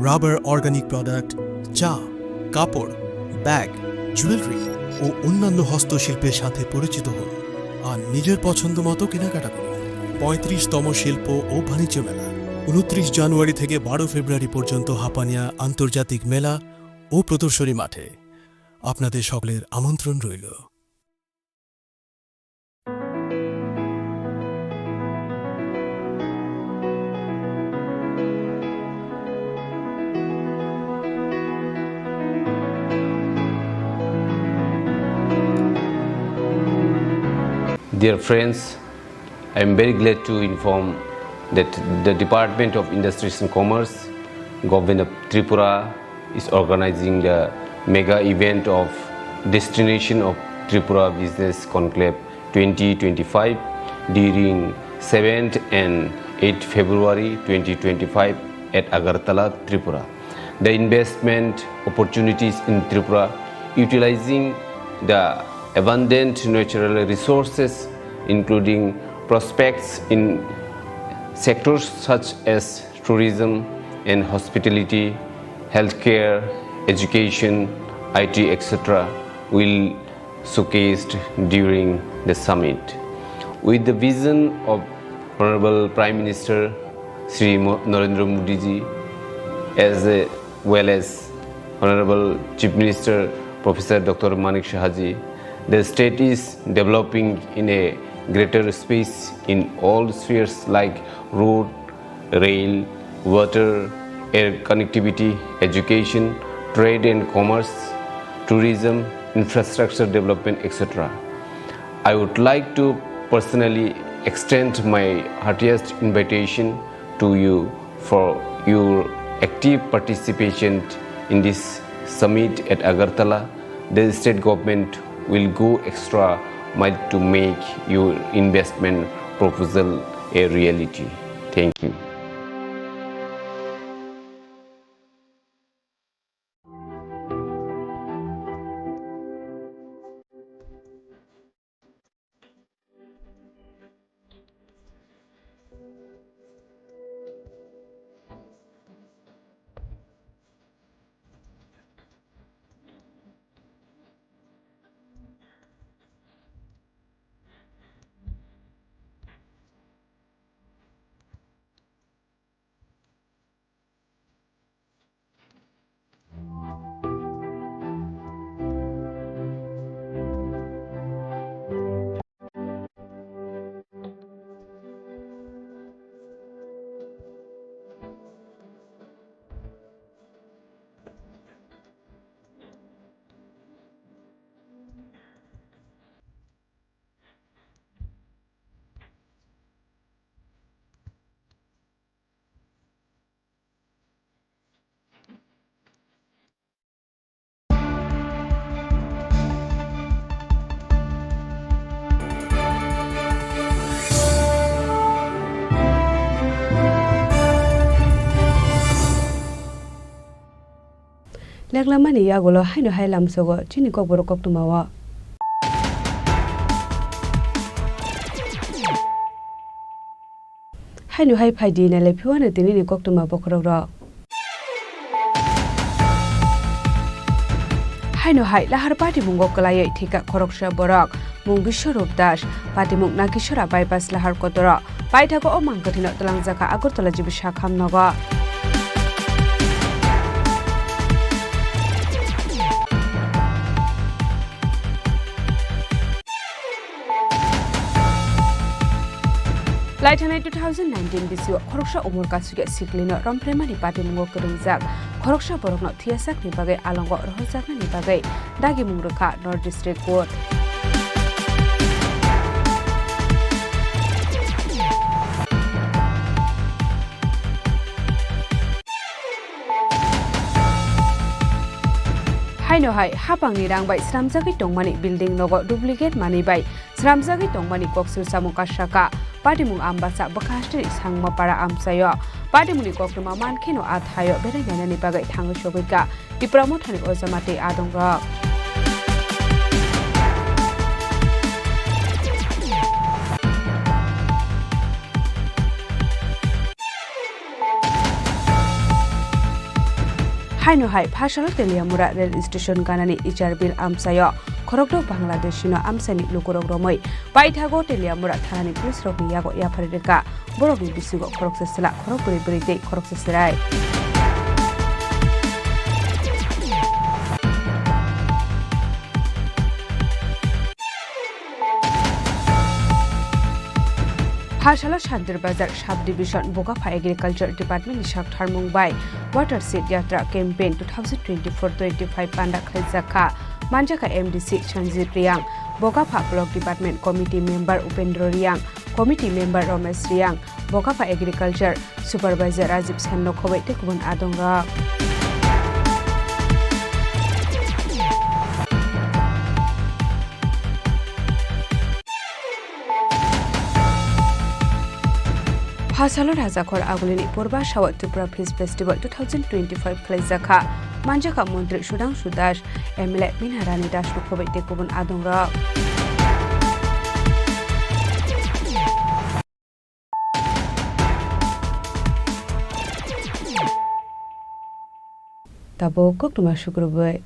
Speaker 8: রাবার অর্গানিক প্রোডাক্ট, চা, কাপড়, ব্যাগ, জুয়েলারি ও অন্যান্য হস্তশিল্পের সাথে পরিচিত হন আর নিজের পছন্দ মতো কেনাকাটা করুন। 35তম শিল্প ও বাণিজ্য মেলা 29 জানুয়ারি থেকে 12 ফেব্রুয়ারি পর্যন্ত হাপানিয়া আন্তর্জাতিক মেলা ও প্রদর্শনী মাঠে। আপনাদের সকলের আমন্ত্রণ রইল।
Speaker 23: Dear friends, I am very glad to inform that the Department of Industries and Commerce, Government of Tripura, is organizing the mega event of Destination of Tripura Business Conclave 2025 during 7th and 8th February 2025 at Agartala, Tripura. The investment opportunities in Tripura, utilizing the abundant natural resources, including prospects in sectors such as tourism and hospitality, healthcare, education, IT, etc., will showcased during the summit. With the vision of Honorable Prime Minister Sri Narendra Modi ji, as well as Honorable Chief Minister Professor Dr. Manik Sahaji, the state is developing in a greater space in all spheres like road, rail, water, air connectivity, education, trade and commerce, tourism, infrastructure development, etc. I would like to personally extend my heartiest invitation to you for your active participation in this summit at Agartala. The state government will go extra mile to make your investment proposal a reality. Thank you.
Speaker 5: Leklamani yagolo haino hailam sogo chini kok boro kok tumawa. Haino hai phaidi na le phiwana tini ni kok tuma bokrok ro. Haino hai lahar party mungo kalai thika khoroksha borak mung Biswarup Das party mung Nageshwara bypass lahar kotora paithago omang kathina talangjaka Agartala jibisha khamnaga. Laithane 2019 bisio khoroksha umur kasuge siklino rompremani party mungo kerungjak khoroksha borokno thiasak ni bagai alongo rohjakna ni bagai dagi mungrukha North District Court. Haino hai hapangni rangbai sramjagi tongmani building nogo duplicate mani bai sramjagi tongmani koksul samuka shaka party mung ambasa bakastri sangma para amsayo party muni kokruma mankheno athayo berengana ni bagai thangu shogika ipramo thani ojamate adongra. Haino hai phasalo Teliamura rail station ganani Icharbil amsayo khorokdo Bangladeshino amsani lukorok romoi paithago Teliamura thanani police rokni yago yafarireka borokni bisigo khoroksesela khorokpuri burite khorokseserai. Phasalo Shantirbazar Sub-Division Bogafa Agriculture Department ni Shakthar Mumbai Water Seed Yatra Campaign 2024-25 Panda Khaizaka Manjaka MDC Chanjit Riang Bogafa Block Department Committee Member Upendro Riang Committee Member Romesh Riang Bogafa Agriculture Supervisor Rajib Senno Khobei Tekubun Adonga. Phasalo Rajakhor Agulini Purba Shawat Tripura Peace Festival 2025 Khaizaka Manjaka Mantri Sudhanshu Das MLA Minharani Das Khobei Tekubun Adonga. Tabo kok tuma shukrubai.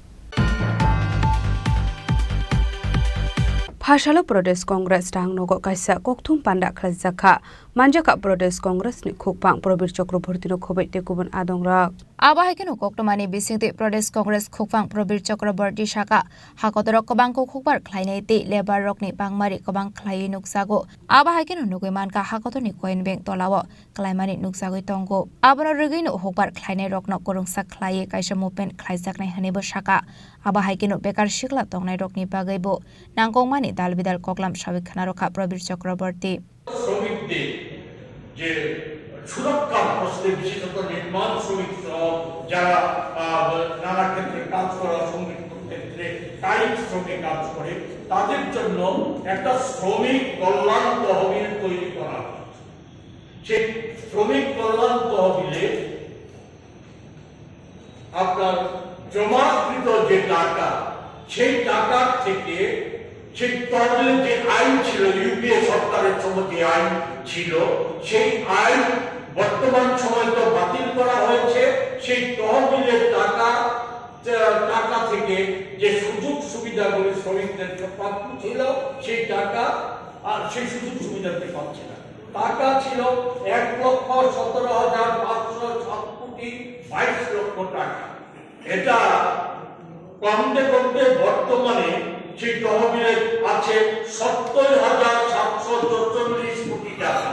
Speaker 5: Phasalo Pradesh Congress Tang Nogo Kaisa Kokthum Panda Khaizaka Manjaka Pradesh Congress ni Khukpang Probir Chakraborty no Khobei Tekubun Adongra.
Speaker 16: Abahakeno Koktomani Bisingti Pradesh Congress Khukpang Probir Chakraborty Shaka Hakodorok Kobangko Khukbar Khlainete Lebar Rokni Bangmari Kobang Khlai Nuksago Abahakeno Nugimanka Hakotoni Coin Bank Tolawo Klaimani Nuksago Tongo Abono Regino Hukbar Khlaine Rokno Korungsa Khlai Kaisa Movement Khlaizaknai Hanebo Shaka Abahakeno Bekar Shikla Tongnai Rokni Bagaibo Nangkongmani Dalbidal Koklam Shabik Khanarokha Probir Chakraborty
Speaker 3: শ্রমিকদের যে সুরক্ষার প্রশ্নে বিশেষত নির্মাণ শ্রমিক সহ যারা নানা ক্ষেত্রে কাজ করা, সঙ্গীত ক্ষেত্রে কায়িক শ্রমে কাজ করে, তাদের জন্য একটা শ্রমিক কল্যাণ তহবিল তৈরি করা হয়। সেই শ্রমিক কল্যাণ তহবিলে আপনার জমাকৃত যে টাকা, সেই টাকার থেকে সেই তহবিলের যে আইন ছিল, ইউপিএ সরকারের সময় যে আইন ছিল, সেই আইন বর্তমান সময় তো বাতিল করা হয়েছে। সেই তহবিলের টাকা থেকে যে সুযোগ সুবিধাগুলি শ্রমিকদের প্রাপ্য ছিল, সেই টাকা আর সেই সুযোগ সুবিধাটি পাচ্ছে না। টাকা ছিল 1,17,507,22 টাকা। এটা কমতে কমতে বর্তমানে সেই তহবিলে আছে 70,744 কোটি টাকা।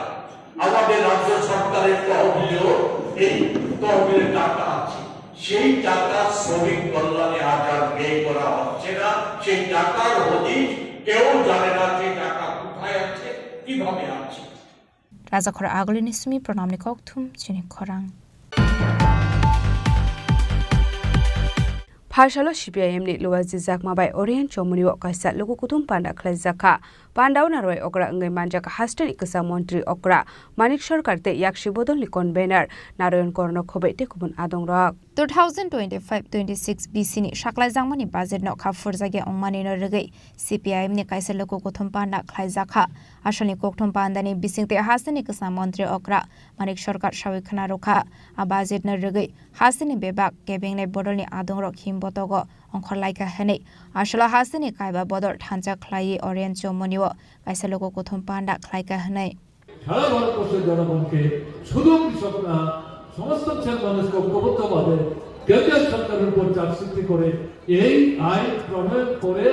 Speaker 3: আমাদের রাজ্য সরকারের তহবিলেও এই তহবিলের টাকা আছে। সেই টাকা শ্রমিক কল্যাণে আজ আর ব্যয় করা হচ্ছে না। সেই টাকার হদিশ কেউ জানে না, সেই টাকা কোথায় আছে, কিভাবে আছে।
Speaker 16: Razakhor Agolini Sumi Pranamni Kokthum Chini Khorang.
Speaker 5: Phashalo CPIM ni luwazi zakma bai Orient Chomuni wa kaisa lugu kutum panda khlai zakha pandau naroi okra ngai manjak hastel ikasa montri okra manik sarkar te yakshi bodol ni convener Narayan Korno khobai te kubun adong rak
Speaker 16: 2025-26 BC ni shaklai jangmani budget no khafur jage ongmani no regai CPIM ni kaisa lugu kutum panda khlai zakha ashani kokthum panda ni bisingte hasani ikasa montri okra manik sarkar shawikhana rokha a budget no regai hasani bebak kebing ne bodol ni adong rok him botogo ongkhor laika hene ashala hasani kaiba bodol thancha khlai Orient Chomuni wa kaisa lugu kutum panda khlaika hene
Speaker 7: সারা ভারতবর্ষের জনগণকে শুধু কৃষক না, সমস্ত শ্রেণীর মানুষকে ঐক্যবদ্ধভাবে কেন্দ্রীয় সরকারের উপর চাপ সৃষ্টি করে এই আইন প্রণয়ন করে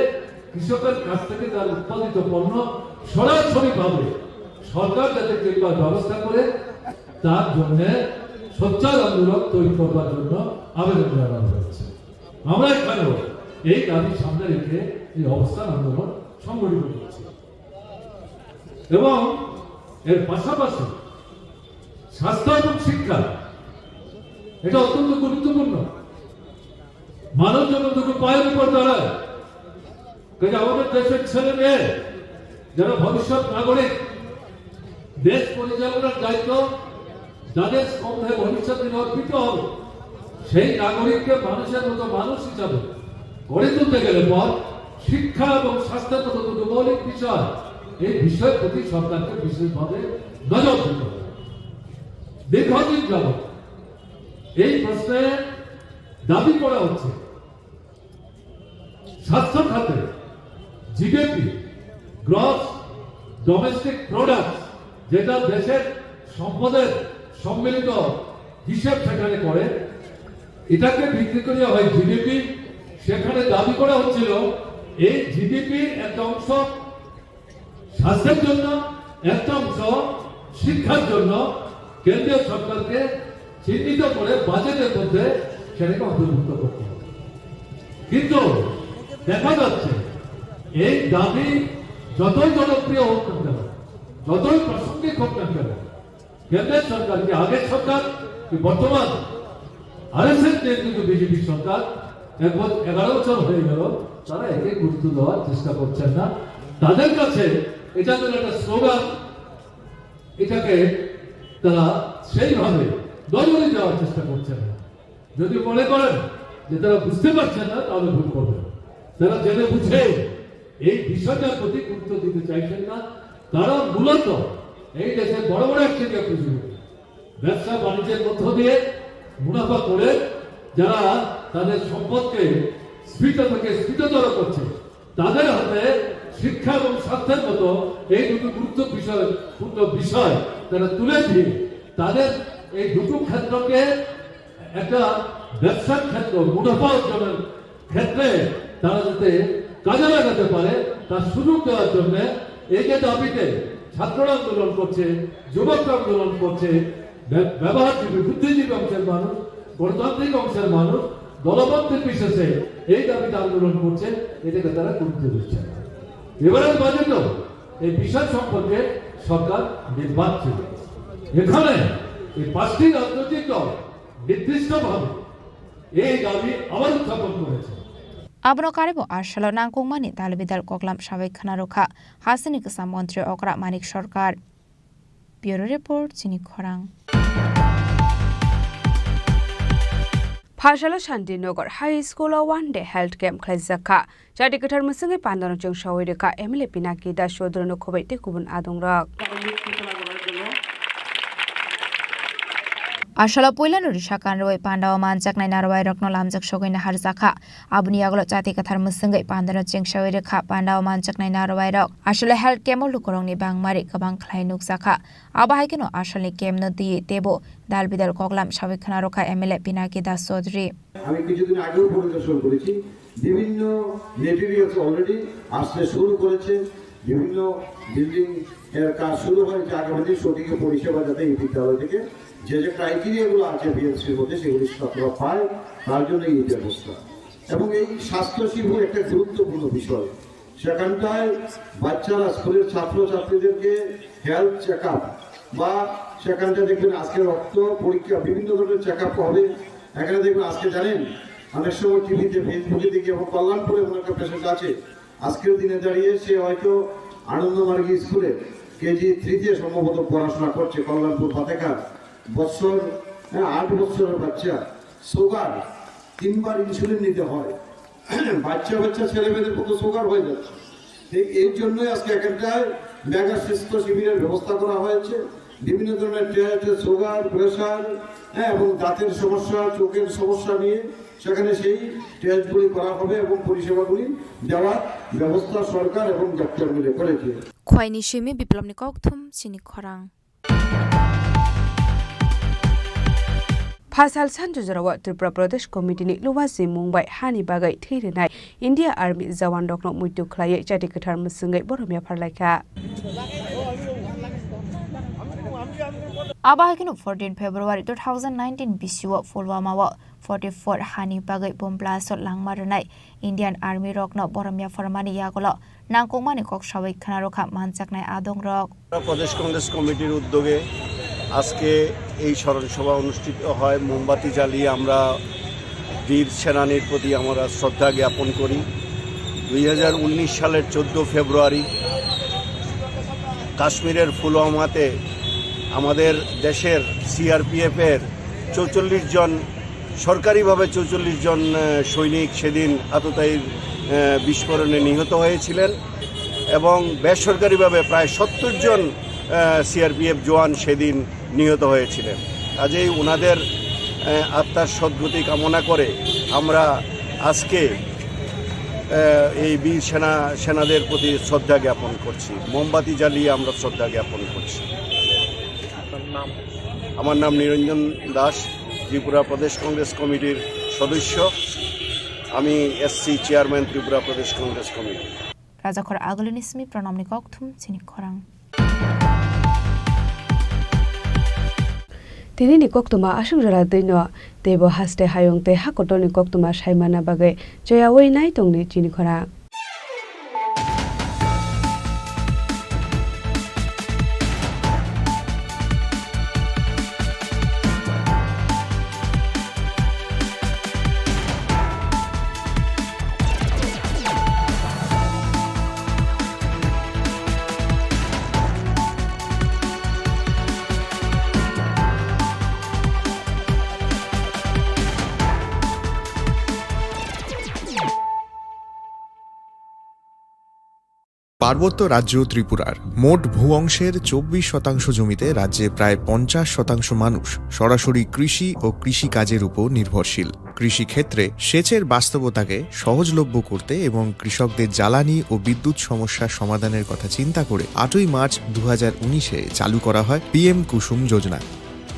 Speaker 7: কৃষকের কাছ থেকে তার উৎপাদিত পণ্য সরাসরিভাবে সরকার যাতে কিনবার ব্যবস্থা করে, তার জন্য সোচ্চার আন্দোলন তৈরি করবার জন্য আবেদন জানানো হয়েছে। আমরা এখানেও এই দাবি সামনে রেখে এই অবস্থান আন্দোলন সংগঠিত করছি এবং এর পাশাপাশি স্বাস্থ্য এবং শিক্ষা এটা অত্যন্ত গুরুত্বপূর্ণ। মানব যখন দুটো পায়ের উপর দাঁড়ায়, আমাদের দেশের ছেলে মেয়ে যারা ভবিষ্যৎ নাগরিক, দেশ পরিচালনার দায়িত্ব যাদের স্কন্ধে ভবিষ্যৎ অর্পিত হবে, সেই নাগরিককে মানুষের মতো মানুষ হিসাবে গড়ে তুলতে গেলে পর শিক্ষা এবং স্বাস্থ্যের মতো দুটো মৌলিক বিষয়, এই বিষয়ের প্রতি সরকারকে বিশেষভাবে নজর দিতে হবে। দীর্ঘদিন যাবৎ এই প্রশ্নে দাবি করা হচ্ছে স্বাস্থ্য খাতে জিডিপি গ্রস ডোমেস্টিক প্রোডাক্ট, যেটা দেশের সম্পদের সম্মিলিত হিসেব সেখানে করে, এটাকে বিক্রি করে হয় জিডিপি। সেখানে দাবি করা হচ্ছিল এই জিডিপির একটা অংশ স্বাস্থ্যের জন্য, একটা অংশ শিক্ষার জন্য কেন্দ্রীয় সরকারকে চিহ্নিত করে বাজেটের মধ্যে সেটাকে অন্তর্ভুক্ত করতে হবে। কিন্তু দেখা যাচ্ছে এই দাবি যতই জনপ্রিয় হোক না কেন, যতই প্রাসঙ্গিক হোক না কেন, কেন্দ্রের সরকারকে, আগের সরকার বর্তমান আরএসএস নেতৃত্ব বিজেপি সরকার 11 বছর হয়ে গেল, তারা একে গুরুত্ব দেওয়ার চেষ্টা করছেন না। তাদের কাছে এটা যেন একটা স্লোগান, এটাকে তারা সেইভাবে নজরে দেওয়ার চেষ্টা করছেন না। যদি মনে করেন যে তারা বুঝতে পারছেন না, তাহলে ভুল করবেন। তারা জেনে বুঝে এই বিষয়টার প্রতি গুরুত্ব দিতে চাইছেন না। তারা মূলত এই দেশের বড় বড় একচেটিয়া পুঁজিপতি ব্যবসা বাণিজ্যের মধ্য দিয়ে মুনাফা করে যারা তাদের সম্পদকে স্ফীত থেকে স্ফীততর করছে, তাদের হাতে শিক্ষা এবং স্বাস্থ্যের মতো এই দুটো গুরুত্বপূর্ণ বিষয় তারা তুলে দিয়ে তাদের এই দুটো ক্ষেত্রকে একটা ব্যবসার ক্ষেত্র, মুনাফা অর্জনের ক্ষেত্রে তারা যাতে কাজে লাগাতে পারে তার সুযোগ দেওয়ার জন্য এই যে দাবিতে ছাত্ররা আন্দোলন করছে, যুবকরা আন্দোলন করছে, ব্যবহারজীবী বুদ্ধিজীবী অংশের মানুষ, গণতান্ত্রিক অংশের মানুষ দলবদ্ধ বিশেষে এই দাবিতে আন্দোলন করছে, এটাকে তারা গুরুত্ব দিচ্ছে। এবারের বাজেটও এই বিষয় সম্পর্কে সরকার নির্বাক ছিল। এখানে এই 5টি রাজনৈতিক দল নির্দিষ্টভাবে এই দাবি আবার উত্থাপন করেছে।
Speaker 16: Abno karibo arsalo nangkung mani dalbidal koklam shabik khana rokha hasini kasa mantri okra manik sarkar. Bureau report Chini Khorang.
Speaker 5: Phashala Shantinogor High School one day health camp khlaizaka jadikathar musange pandano jong shawireka MLA Pinaki Da Shodrono khobaite kubun adongrak
Speaker 16: Ashala poila nuri shakan roi pandawa manjak nai narwai rokno lamjak shogoi na harjaka abuni aglo jati kathar musangai pandano jeng shawire kha pandawa manjak nai narwai rok ashala health camp lukorong ni bangmari kabang khlai nuksaka abahai keno ashalni camp no di tebo dalbidal koklam shabik khana rokha MLA Pinaki Das Chaudhary
Speaker 9: আমি কিছুদিন আগেও পরিদর্শন করেছি বিভিন্ন materials already আসতে শুরু করেছে বিভিন্ন বিল্ডিং এর কাজ শুরু হয়েছে আগামী সঠিক পরিষেবা যাতে এই বিদ্যালয় থেকে যে যে ক্রাইটেরিয়াগুলো আছে বিএলসির মধ্যে সেগুলি ছাত্ররা পায় তার জন্য এই ব্যবস্থা এবং এই স্বাস্থ্য শিবির একটা গুরুত্বপূর্ণ বিষয় সেখানটায় বাচ্চারা স্কুলের ছাত্রছাত্রীদেরকে হেলথ চেক আপ বা সেখানটা দেখবেন আজকে রক্ত পরীক্ষা বিভিন্ন ধরনের চেক আপ হবে এখানে দেখবেন আজকে জানেন অনেক সময় টিভিতে ফেসবুকে দেখি এবং কল্যাণপুরে এমন একটা পেশেন্ট আছে আজকের দিনে দাঁড়িয়ে সে হয়তো আনন্দমার্গী স্কুলে কেজি 3-তে সম্ভবত পড়াশোনা করছে কল্যাণপুর ফাতেকার বছর 8 বছরের বাচ্চা সুগার 3বার ইনসুলিন নিতে হয় বাচ্চা ছেলেমেয়েদের কত সুগার হয়ে যাচ্ছে এই জন্যই আজকে এখানটায় মেগা স্বাস্থ্য শিবিরের ব্যবস্থা করা হয়েছে বিভিন্ন ধরনের টেস্ট সুগার প্রেসার এবং দাঁতের সমস্যা চোখের সমস্যা নিয়ে সেখানে সেই টেস্টগুলি করা হবে এবং পরিষেবাগুলি দেওয়ার ব্যবস্থা সরকার এবং ডাক্তার মিলে করেছে
Speaker 16: খোয়াইনি semi বিপ্লবনি ককথুম Chini Khorang
Speaker 5: Phasal Sanju Jarawa Tripura Pradesh Committee ni Luwasi Mumbai Hani Bagai Thirinai India Army Jawan Dokno Muitu Khlaye Jadikathar musangai boromia pharlaika
Speaker 16: Abahakino 14 February 2019 Bisiwa Pulwama wa 44 Hani Bagai bomb blast langmaranai Indian Army rokno boromia pharmani yagolo nangkongmani kok shawai khana rokha manjaknai adong rok
Speaker 10: প্রদেশ কংগ্রেস কমিটির উদ্যোগে আজকে এই স্মরণ সভা অনুষ্ঠিত হয় মোমবাতি জ্বালিয়ে আমরা বীর সেনানীর প্রতি আমরা শ্রদ্ধা জ্ঞাপন করি 2019 সালের 14 ফেব্রুয়ারি কাশ্মীরের পুলওয়ামাতে আমাদের দেশের সিআরপিএফের 44 জন সরকারিভাবে 44 জন সৈনিক সেদিন আততায়ীর বিস্ফোরণে নিহত হয়েছিলেন এবং বেসরকারিভাবে প্রায় 70 জন সিআরপিএফ জওয়ান সেদিন নিহত হয়েছিলেন কাজেই ওনাদের আত্মার সদ্গতি কামনা করে আমরা আজকে এই বীর সেনাদের প্রতি শ্রদ্ধা জ্ঞাপন করছি মোমবাতি জ্বালিয়ে আমরা শ্রদ্ধা জ্ঞাপন করছি আমার নাম নিরঞ্জন দাস ত্রিপুরা প্রদেশ কংগ্রেস কমিটির সদস্য আমি এসসি চেয়ারম্যান ত্রিপুরা প্রদেশ Congress committee
Speaker 16: Rajakhor Agolinismi Pranamni Kokthum Chini Khorang
Speaker 5: Tini ni koktuma asung jara deino tebo haste hayong te hakotoni koktuma saimana bagai joyawoi nai tongni Chini Khorang
Speaker 12: পার্বত্য রাজ্য ত্রিপুরার মোট ভূ অংশের 24% জমিতে রাজ্যে প্রায় 50% মানুষ সরাসরি কৃষি ও কৃষিকাজের উপর নির্ভরশীল কৃষিক্ষেত্রে সেচের বাস্তবতাকে সহজলভ্য করতে এবং কৃষকদের জ্বালানি ও বিদ্যুৎ সমস্যার সমাধানের কথা চিন্তা করে 8ই মার্চ 2019-এ চালু করা হয় পিএম কুসুম যোজনা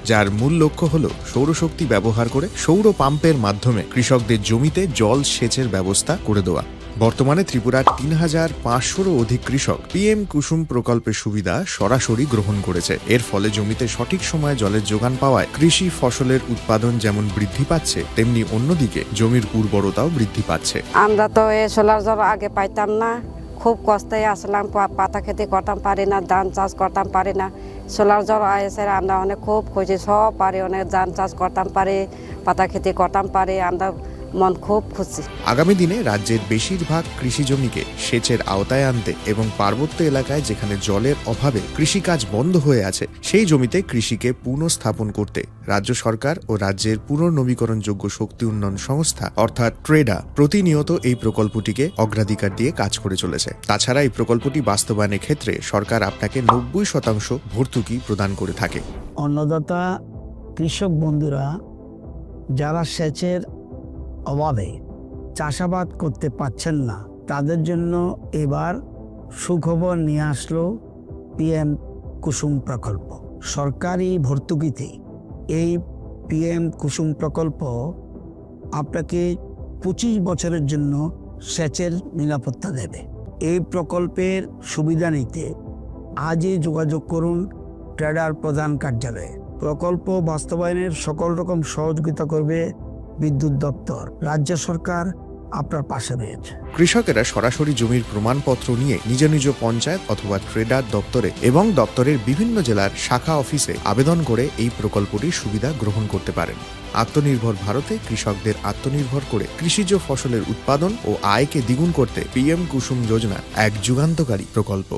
Speaker 12: যার মূল লক্ষ্য হল সৌরশক্তি ব্যবহার করে সৌর পাম্পের মাধ্যমে কৃষকদের জমিতে জল সেচের ব্যবস্থা করে দেওয়া বর্তমানে ত্রিপুরার ৩,৫০০-রও অধিক কৃষক পিএম কুসুম প্রকল্পের সুবিধা সরাসরি গ্রহণ করেছে এর ফলে জমিতে সঠিক সময়ে জলের যোগান পাওয়ায় কৃষি ফসলের উৎপাদন যেমন বৃদ্ধি পাচ্ছে তেমনি অন্যদিকে জমির উর্বরতাও বৃদ্ধি পাচ্ছে
Speaker 11: আমরা তো এই সোলার জল আগে পাইতাম না খুব কষ্টে আসলাম পাতা খেতে করতাম পারি না ধান চাষ করতাম পারি না সোলার জল আয়েছে আমরা অনেক খুব খুশি সব পারি অনেক ধান চাষ করতাম পারি পাতা খেতে করতাম পারি আমরা মন খুব খুশি
Speaker 12: আগামী দিনে রাজ্যের বেশিরভাগ কৃষি জমিকে সেচের আওতায় আনতে এবং পার্বত্য এলাকায় যেখানে জলের অভাবে কৃষিকাজ বন্ধ হয়ে আছে সেই জমিতে কৃষিকে পুনঃস্থাপন করতে রাজ্য সরকার ও রাজ্যের পুনর্নবীকরণযোগ্য শক্তি উন্নয়ন সংস্থা অর্থাৎ ট্রেডা প্রতিনিয়ত এই প্রকল্পটিকে অগ্রাধিকার দিয়ে কাজ করে চলেছে। তাছাড়া এই প্রকল্পটি বাস্তবায়নের ক্ষেত্রে সরকার আপনাকে 90% ভর্তুকি প্রদান করে থাকে।
Speaker 13: অন্নদাতা কৃষক বন্ধুরা যারা সেচের অভাবে চাষাবাদ করতে পারছেন না তাদের জন্য এবার সুখবর নিয়ে আসলো পিএম কুসুম প্রকল্প। সরকারি ভর্তুকিতে এই পিএম কুসুম প্রকল্প আপনাকে 25 বছরের জন্য সেচের নিরাপত্তা দেবে। এই প্রকল্পের সুবিধা নিতে আজই যোগাযোগ করুন ট্রেডার প্রধান কার্যালয়ে। প্রকল্প বাস্তবায়নের সকল রকম সহযোগিতা করবে বিদ্যুৎ দপ্তর। রাজ্য সরকার আপনার পাশে রয়েছে।
Speaker 12: কৃষকেরা সরাসরি জমির প্রমাণপত্র নিয়ে নিজ নিজ পঞ্চায়েত অথবা ট্রেডার দপ্তরে এবং দপ্তরের বিভিন্ন জেলার শাখা অফিসে আবেদন করে এই প্রকল্পটির সুবিধা গ্রহণ করতে পারেন। আত্মনির্ভর ভারতে কৃষকদের আত্মনির্ভর করে কৃষিজ ফসলের উৎপাদন ও আয়কে দ্বিগুণ করতে পিএম কুসুম যোজনা এক যুগান্তকারী প্রকল্প।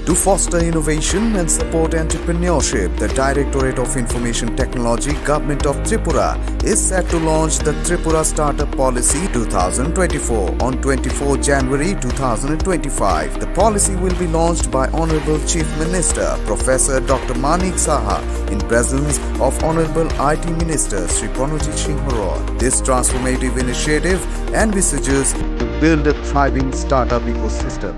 Speaker 14: To foster innovation and support entrepreneurship, the Directorate of Information Technology, Government of Tripura is set to launch the Tripura Startup Policy 2024 on 24 January 2025. The policy will be launched by Honorable Chief Minister Professor Dr. Manik Saha in presence of Honorable IT Minister Sri Pranajit Singh Roy. This transformative initiative envisages to build a thriving startup ecosystem